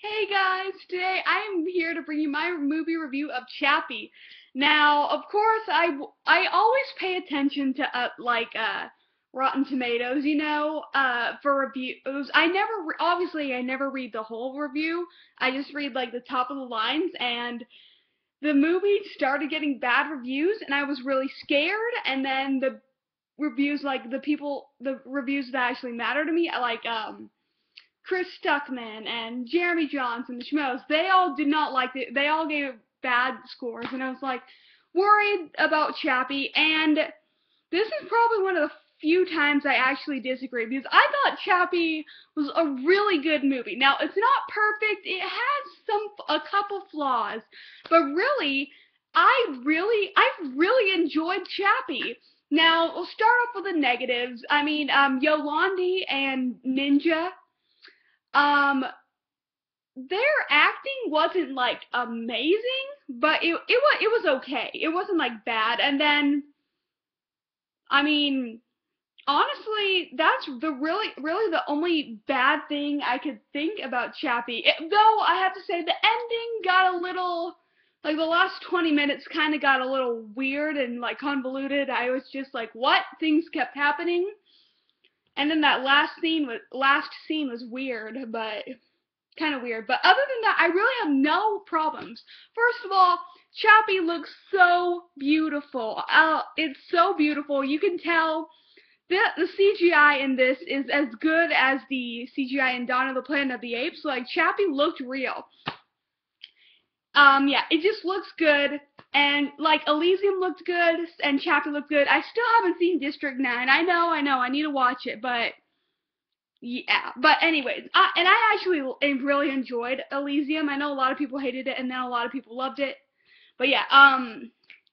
Hey guys, today I am here to bring you my movie review of Chappie. Now, of course, I always pay attention to Rotten Tomatoes, for reviews. Obviously I never read the whole review. I just read like the top of the lines, and the movie started getting bad reviews and I was really scared, and then the reviews, the reviews that actually matter to me, Chris Stuckman and Jeremy Johnson, the Schmoes, they all did not like it. They all gave it bad scores, and I was like worried about Chappie. And this is probably one of the few times I actually disagree, because I thought Chappie was a really good movie. Now it's not perfect; it has a couple flaws, but really, I really enjoyed Chappie. Now we'll start off with the negatives. Yolandi and Ninja, um, their acting wasn't like amazing, but it was okay. It wasn't like bad. And then, I mean, honestly, that's the really the only bad thing I could think about Chappie. Though I have to say the ending got a little, like, the last 20 minutes kind of got a little weird and like convoluted. I was just like, what? Things kept happening. And then that last scene was weird, but kind of weird. But other than that, I really have no problems. First of all, Chappie looks so beautiful. It's so beautiful. You can tell the CGI in this is as good as the CGI in Dawn of the Planet of the Apes. Like, Chappie looked real. Yeah, it just looks good. And, like, Elysium looked good, and Chappie looked good. I still haven't seen District 9. I know, I need to watch it, but yeah, but anyways, I actually really enjoyed Elysium. I know a lot of people hated it, and then a lot of people loved it. But yeah,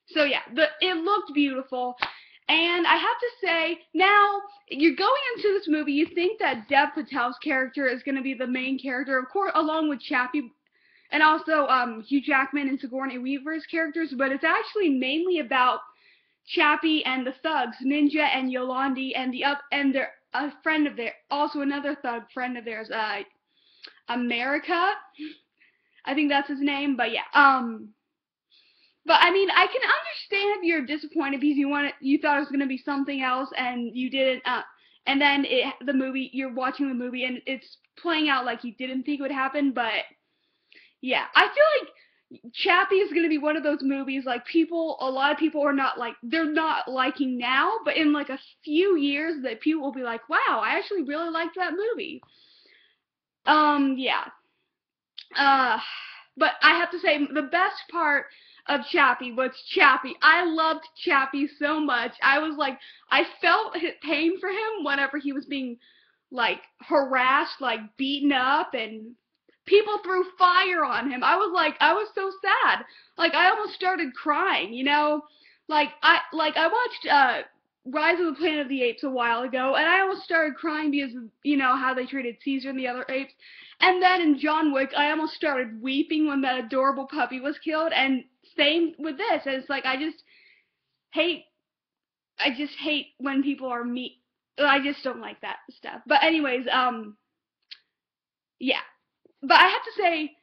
so yeah, it looked beautiful, and I have to say, now you're going into this movie, you think that Dev Patel's character is going to be the main character, of course, along with Chappie, and also Hugh Jackman and Sigourney Weaver's characters, but it's actually mainly about Chappie and the thugs, Ninja and Yolandi, and their a friend of theirs, also another thug friend of theirs, America. I think that's his name. But yeah, but I mean, I can understand if you're disappointed because you thought it was gonna be something else and you didn't. And then you're watching the movie and it's playing out like you didn't think it would happen. But yeah, I feel like Chappie is gonna be one of those movies like a lot of people they're not liking now, but in like a few years that people will be like, wow, I actually really liked that movie. Yeah. Uh, but I have to say the best part of Chappie was Chappie. I loved Chappie so much. I felt pain for him whenever he was being like harassed, like beaten up, and people threw fire on him. I was so sad. Like, I almost started crying, you know? I watched Rise of the Planet of the Apes a while ago, and I almost started crying because of, how they treated Caesar and the other apes. And then in John Wick, I almost started weeping when that adorable puppy was killed, and same with this. And it's like, hate I just hate when people are mean. I just don't like that stuff. But anyways, yeah. But I have to say,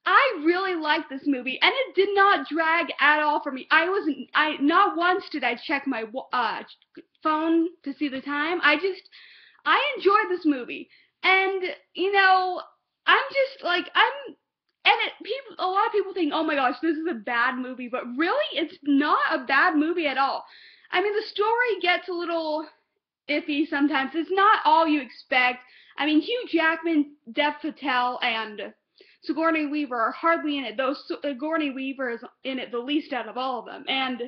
I really liked this movie, and it did not drag at all for me. I not once did I check my phone to see the time. I enjoyed this movie, and I'm just like a lot of people think, oh my gosh, this is a bad movie, but really, it's not a bad movie at all. I mean, the story gets a little iffy sometimes. It's not all you expect. I mean, Hugh Jackman, Dev Patel, and Sigourney Weaver are hardly in it, though Sigourney Weaver is in it the least out of all of them. And,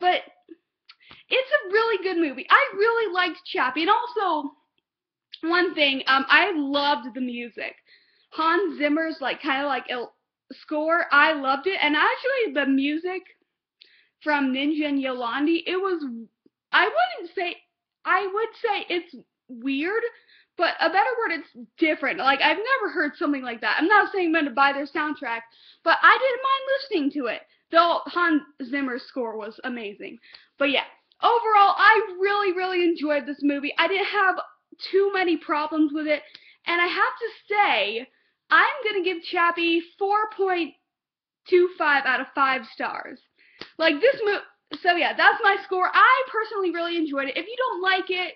but it's a really good movie. I really liked Chappie. And also, one thing, I loved the music. Hans Zimmer's, kind of like, score, I loved it. And actually, the music from Ninja and Yolandi, I wouldn't say, I would say it's weird, but a better word, it's different. Like, I've never heard something like that. I'm not saying I'm going to buy their soundtrack, but I didn't mind listening to it, though Hans Zimmer's score was amazing. But yeah, overall, I really, really enjoyed this movie. I didn't have too many problems with it, And I have to say, I'm going to give Chappie 4.25 out of 5 stars. Like, this movie, so yeah, that's my score. I personally really enjoyed it. If you don't like it,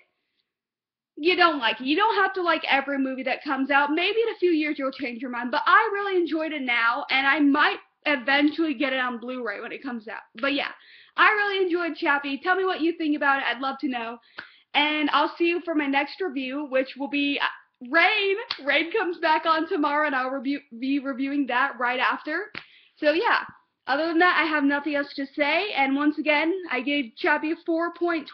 you don't like it. You don't have to like every movie that comes out. Maybe in a few years you'll change your mind. But I really enjoyed it now, and I might eventually get it on Blu-ray when it comes out. But yeah, I really enjoyed Chappie. Tell me what you think about it. I'd love to know. And I'll see you for my next review, which will be Rain. Rain comes back on tomorrow, and I'll be reviewing that right after. So yeah. Other than that, I have nothing else to say, and once again, I gave Chappie a 4.25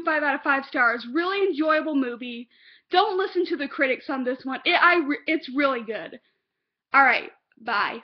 out of 5 stars. Really enjoyable movie. Don't listen to the critics on this one. It's really good. Alright, bye.